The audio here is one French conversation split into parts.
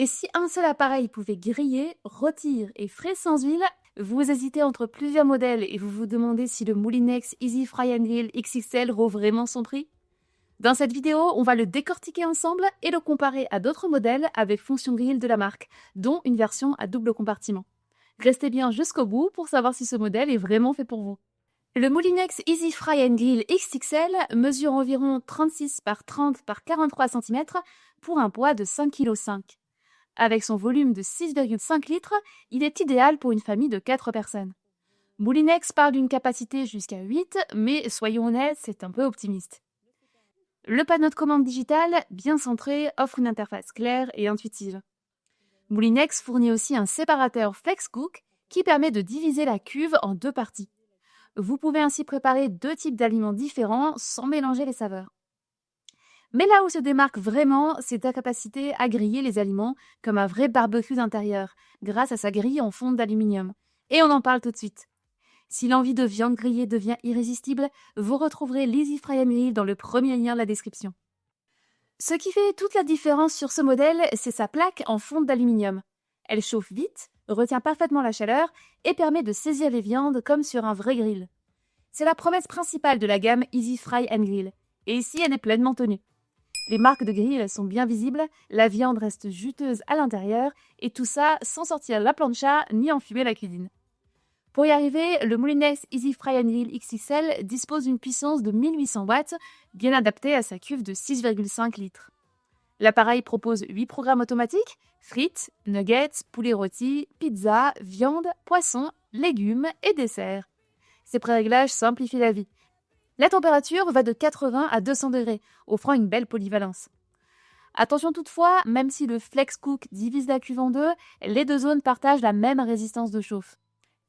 Et si un seul appareil pouvait griller, rôtir et frire sans huile, vous hésitez entre plusieurs modèles et vous vous demandez si le Moulinex Easy Fry and Grill XXL vaut vraiment son prix? Dans cette vidéo, on va le décortiquer ensemble et le comparer à d'autres modèles avec fonction grill de la marque, dont une version à double compartiment. Restez bien jusqu'au bout pour savoir si ce modèle est vraiment fait pour vous. Le Moulinex Easy Fry and Grill XXL mesure environ 36 par 30 par 43 cm pour un poids de 5,5 kg. Avec son volume de 6,5 litres, il est idéal pour une famille de 4 personnes. Moulinex parle d'une capacité jusqu'à 8, mais soyons honnêtes, c'est un peu optimiste. Le panneau de commande digital, bien centré, offre une interface claire et intuitive. Moulinex fournit aussi un séparateur FlexCook qui permet de diviser la cuve en deux parties. Vous pouvez ainsi préparer deux types d'aliments différents sans mélanger les saveurs. Mais là où se démarque vraiment, c'est ta capacité à griller les aliments comme un vrai barbecue d'intérieur, grâce à sa grille en fonte d'aluminium. Et on en parle tout de suite. Si l'envie de viande grillée devient irrésistible, vous retrouverez l'Easy Fry and Grill dans le premier lien de la description. Ce qui fait toute la différence sur ce modèle, c'est sa plaque en fonte d'aluminium. Elle chauffe vite, retient parfaitement la chaleur et permet de saisir les viandes comme sur un vrai grill. C'est la promesse principale de la gamme Easy Fry and Grill, et ici elle est pleinement tenue. Les marques de grill sont bien visibles, la viande reste juteuse à l'intérieur, et tout ça sans sortir la plancha ni enfumer la cuisine. Pour y arriver, le Moulinex Easy Fry and Grill XXL dispose d'une puissance de 1800 watts, bien adaptée à sa cuve de 6,5 litres. L'appareil propose 8 programmes automatiques, frites, nuggets, poulet rôti, pizza, viande, poisson, légumes et desserts. Ces préréglages simplifient la vie. La température va de 80 à 200 degrés, offrant une belle polyvalence. Attention toutefois, même si le FlexCook divise la cuve en deux, les deux zones partagent la même résistance de chauffe.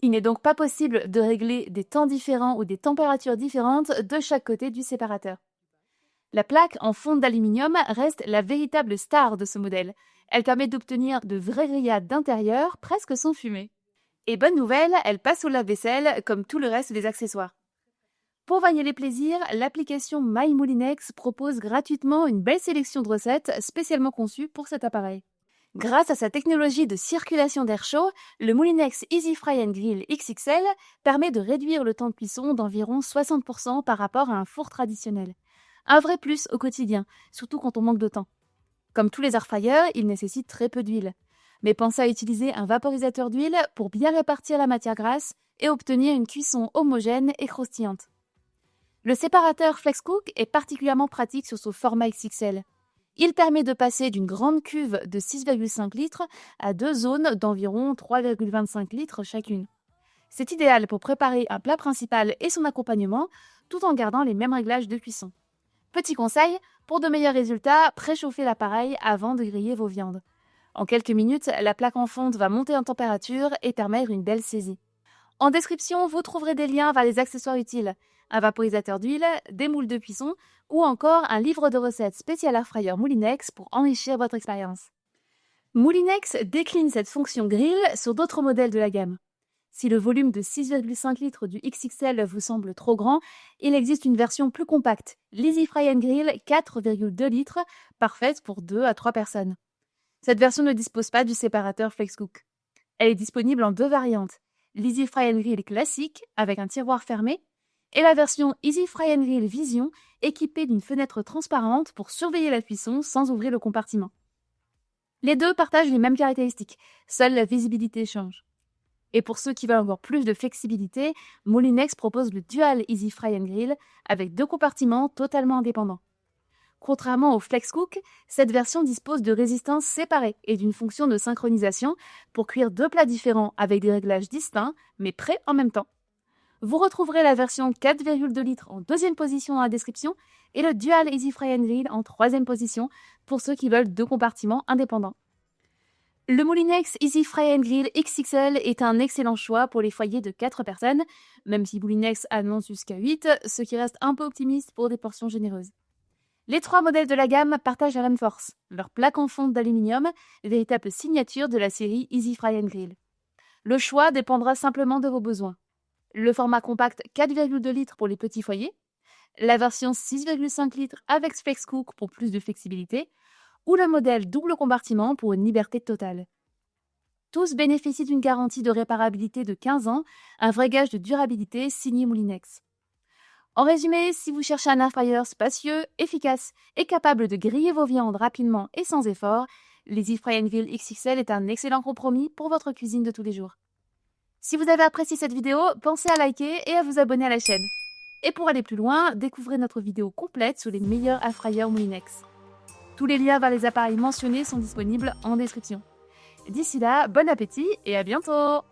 Il n'est donc pas possible de régler des temps différents ou des températures différentes de chaque côté du séparateur. La plaque en fonte d'aluminium reste la véritable star de ce modèle. Elle permet d'obtenir de vraies grillades d'intérieur presque sans fumée. Et bonne nouvelle, elle passe au lave-vaisselle comme tout le reste des accessoires. Pour varier les plaisirs, l'application My Moulinex propose gratuitement une belle sélection de recettes spécialement conçues pour cet appareil. Grâce à sa technologie de circulation d'air chaud, le Moulinex Easy Fry and Grill XXL permet de réduire le temps de cuisson d'environ 60% par rapport à un four traditionnel. Un vrai plus au quotidien, surtout quand on manque de temps. Comme tous les airfryers, il nécessite très peu d'huile. Mais pensez à utiliser un vaporisateur d'huile pour bien répartir la matière grasse et obtenir une cuisson homogène et croustillante. Le séparateur FlexCook est particulièrement pratique sur son format XXL. Il permet de passer d'une grande cuve de 6,5 litres à deux zones d'environ 3,25 litres chacune. C'est idéal pour préparer un plat principal et son accompagnement tout en gardant les mêmes réglages de cuisson. Petit conseil, pour de meilleurs résultats, préchauffez l'appareil avant de griller vos viandes. En quelques minutes, la plaque en fonte va monter en température et permettre une belle saisie. En description, vous trouverez des liens vers les accessoires utiles, un vaporisateur d'huile, des moules de cuisson ou encore un livre de recettes spécial airfryer Moulinex pour enrichir votre expérience. Moulinex décline cette fonction grill sur d'autres modèles de la gamme. Si le volume de 6,5 litres du XXL vous semble trop grand, il existe une version plus compacte, l'Easy Fry and Grill 4,2 litres, parfaite pour 2 à 3 personnes. Cette version ne dispose pas du séparateur FlexCook. Elle est disponible en deux variantes, l'Easy Fry and Grill classique avec un tiroir fermé et la version Easy Fry and Grill Vision équipée d'une fenêtre transparente pour surveiller la cuisson sans ouvrir le compartiment. Les deux partagent les mêmes caractéristiques, seule la visibilité change. Et pour ceux qui veulent avoir plus de flexibilité, Moulinex propose le Dual Easy Fry and Grill avec deux compartiments totalement indépendants. Contrairement au FlexCook, cette version dispose de résistances séparées et d'une fonction de synchronisation pour cuire deux plats différents avec des réglages distincts mais prêts en même temps. Vous retrouverez la version 4,2 litres en deuxième position dans la description et le Dual Easy Fry and Grill en troisième position pour ceux qui veulent deux compartiments indépendants. Le Moulinex Easy Fry and Grill XXL est un excellent choix pour les foyers de 4 personnes, même si Moulinex annonce jusqu'à 8, ce qui reste un peu optimiste pour des portions généreuses. Les trois modèles de la gamme partagent la même force, leur plaque en fonte d'aluminium, véritable signature de la série Easy Fry and Grill. Le choix dépendra simplement de vos besoins. Le format compact 4,2 litres pour les petits foyers, la version 6,5 litres avec FlexCook pour plus de flexibilité, ou le modèle double compartiment pour une liberté totale. Tous bénéficient d'une garantie de réparabilité de 15 ans, un vrai gage de durabilité signé Moulinex. En résumé, si vous cherchez un air fryer spacieux, efficace et capable de griller vos viandes rapidement et sans effort, l'Easy Fry and Grill XXL est un excellent compromis pour votre cuisine de tous les jours. Si vous avez apprécié cette vidéo, pensez à liker et à vous abonner à la chaîne. Et pour aller plus loin, découvrez notre vidéo complète sur les meilleurs air fryers Moulinex. Tous les liens vers les appareils mentionnés sont disponibles en description. D'ici là, bon appétit et à bientôt!